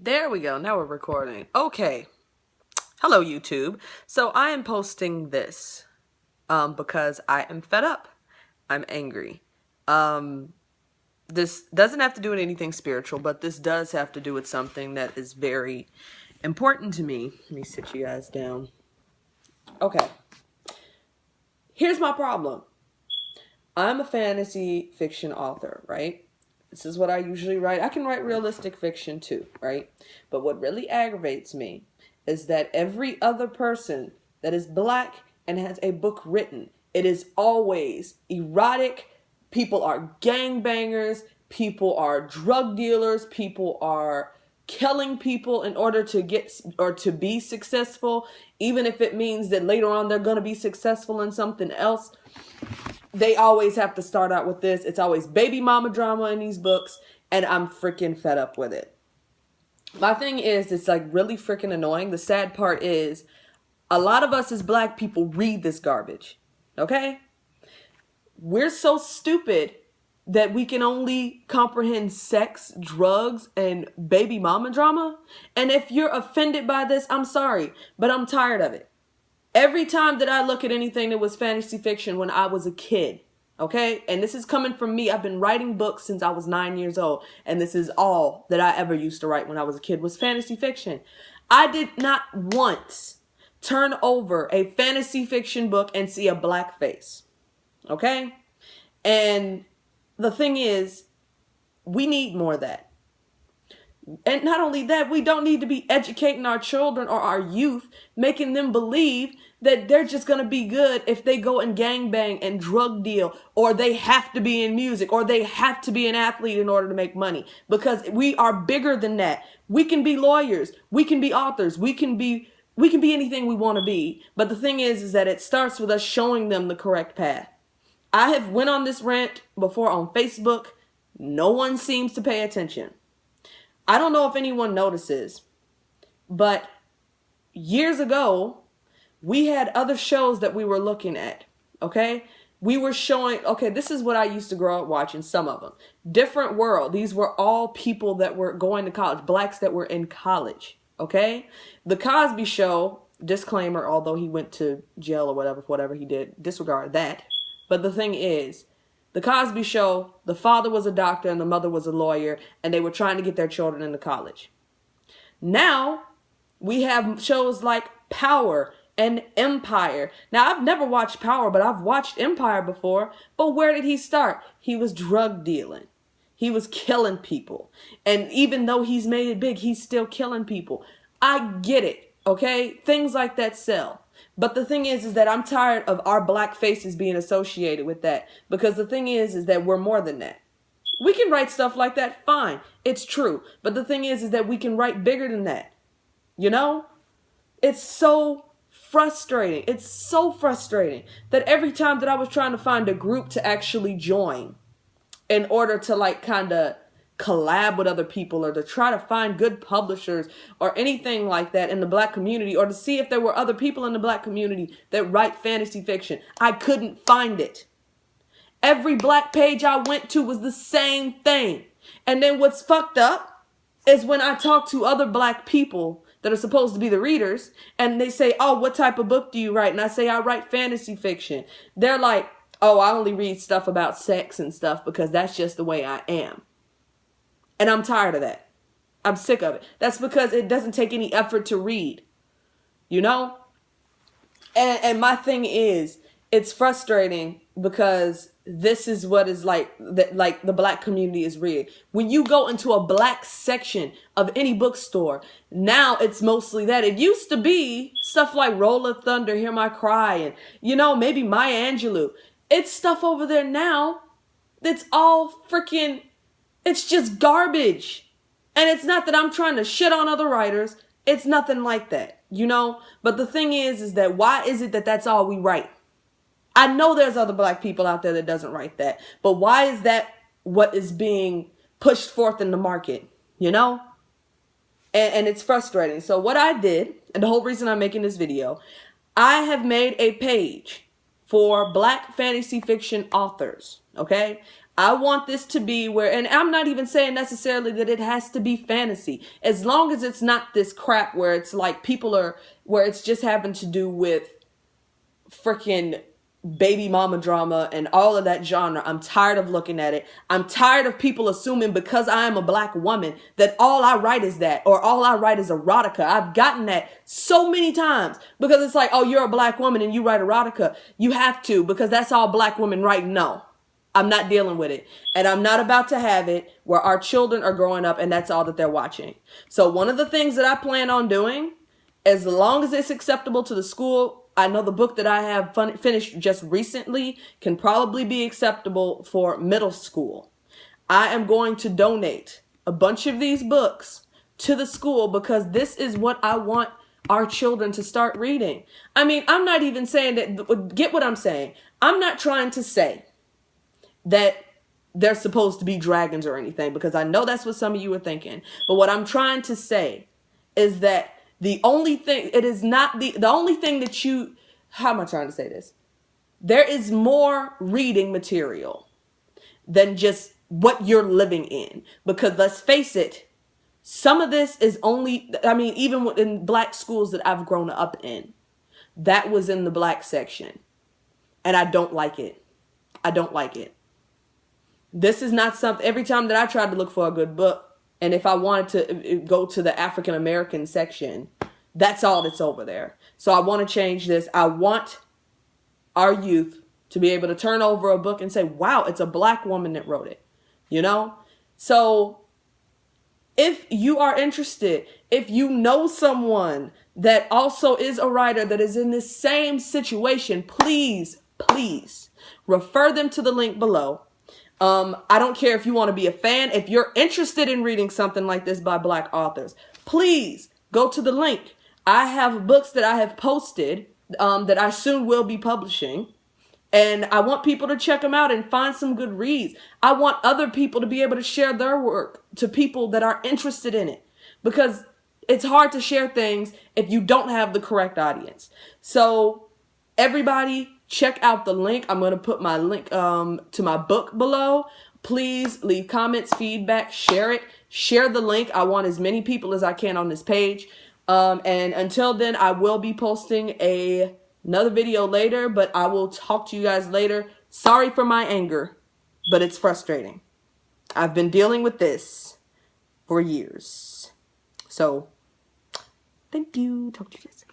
There we go. Now we're recording. Okay. Hello, YouTube. So I am posting this because I am fed up. I'm angry. This doesn't have to do with anything spiritual, but this does have to do with something that is very important to me. Let me sit you guys down. Okay. Here's my problem. I'm a fantasy fiction author, right? This is what I usually write. I can write realistic fiction too, right? But what really aggravates me is that every other person that is black and has a book written, it is always erotic. People are gangbangers. People are drug dealers. People are killing people in order to get or to be successful, even if it means that later on they're going to be successful in something else. They always have to start out with this. It's always baby mama drama in these books, and I'm freaking fed up with it. My thing is, it's like really freaking annoying. The sad part is, a lot of us as black people read this garbage, okay? We're so stupid that we can only comprehend sex, drugs, and baby mama drama. And if you're offended by this, I'm sorry, but I'm tired of it. Every time that I look at anything that was fantasy fiction when I was a kid, okay? And this is coming from me. I've been writing books since I was 9 years old. And this is all that I ever used to write when I was a kid was fantasy fiction. I did not once turn over a fantasy fiction book and see a black face, okay? And the thing is, we need more of that. And not only that, we don't need to be educating our children or our youth, making them believe that they're just going to be good if they go and gangbang and drug deal, or they have to be in music, or they have to be an athlete in order to make money. Because we are bigger than that. We can be lawyers. We can be authors. We can be anything we want to be. But the thing is that it starts with us showing them the correct path. I have went on this rant before on Facebook. No one seems to pay attention. I don't know if anyone notices, but years ago, we had other shows that we were looking at, okay? We were showing, okay, this is what I used to grow up watching, some of them. Different World. These were all people that were going to college, blacks that were in college, okay? The Cosby Show, disclaimer, although he went to jail or whatever he did, disregard that. But the thing is, The Cosby Show, the father was a doctor and the mother was a lawyer, and they were trying to get their children into college. Now, we have shows like Power and Empire. Now, I've never watched Power, but I've watched Empire before. But where did he start? He was drug dealing. He was killing people. And even though he's made it big, he's still killing people. I get it, okay? Things like that sell. But the thing is that I'm tired of our black faces being associated with that. Because the thing is that we're more than that. We can write stuff like that, fine. It's true. But the thing is that we can write bigger than that. You know? It's so frustrating. It's so frustrating that every time that I was trying to find a group to actually join in order to like kind of collab with other people or to try to find good publishers or anything like that in the black community, or to see if there were other people in the black community that write fantasy fiction, I couldn't find it. Every black page I went to was the same thing. And then what's fucked up is when I talk to other black people that are supposed to be the readers, and they say, oh, what type of book do you write? And I say, I write fantasy fiction. They're like, oh, I only read stuff about sex and stuff because that's just the way I am. And I'm tired of that. I'm sick of it. That's because it doesn't take any effort to read, you know? And my thing is, it's frustrating because this is what is like the black community is read. When you go into a black section of any bookstore, now it's mostly that. It used to be stuff like Roll of Thunder, Hear My Cry, and, you know, maybe Maya Angelou. It's stuff over there now that's all freaking... It's just garbage. And it's not that I'm trying to shit on other writers. It's nothing like that, you know? But the thing is that why is it that that's all we write? I know there's other black people out there that doesn't write that. But why is that what is being pushed forth in the market, you know? And it's frustrating. So what I did, and the whole reason I'm making this video, I have made a page for black fantasy fiction authors, okay? I want this to be where, and I'm not even saying necessarily that it has to be fantasy, as long as it's not this crap where it's like where it's just having to do with freaking baby mama drama and all of that genre. I'm tired of looking at it. I'm tired of people assuming because I am a black woman that all I write is that, or all I write is erotica. I've gotten that so many times because it's like, oh, you're a black woman and you write erotica. You have to, because that's all black women write. No. I'm not dealing with it. And I'm not about to have it where our children are growing up and that's all that they're watching. So one of the things that I plan on doing, as long as it's acceptable to the school, I know the book that I have finished just recently can probably be acceptable for middle school. I am going to donate a bunch of these books to the school because this is what I want our children to start reading. I mean, I'm not even saying that, get what I'm saying. I'm not trying to say that they're supposed to be dragons or anything, because I know that's what some of you are thinking. But what I'm trying to say is that the only thing, it is not the only thing that you, how am I trying to say this? There is more reading material than just what you're living in. Because let's face it, some of this is only, I mean, even in black schools that I've grown up in, that was in the black section. And I don't like it. I don't like it. This is not something, every time that I tried to look for a good book, and if I wanted to go to the African American section, that's all that's over there. So I want to change this. I want our youth to be able to turn over a book and say, wow, it's a black woman that wrote it, you know? So if you are interested, if you know someone that also is a writer that is in this same situation, please, please refer them to the link below. I don't care if you want to be a fan. If you're interested in reading something like this by black authors, please go to the link. I have books that I have posted that I soon will be publishing. And I want people to check them out and find some good reads. I want other people to be able to share their work to people that are interested in it. Because it's hard to share things if you don't have the correct audience. So everybody, check out the link. I'm going to put my link to my book below. Please leave comments, feedback, share it. Share the link. I want as many people as I can on this page. And until then, I will be posting another video later, but I will talk to you guys later. Sorry for my anger, but it's frustrating. I've been dealing with this for years. So, thank you. Talk to you guys.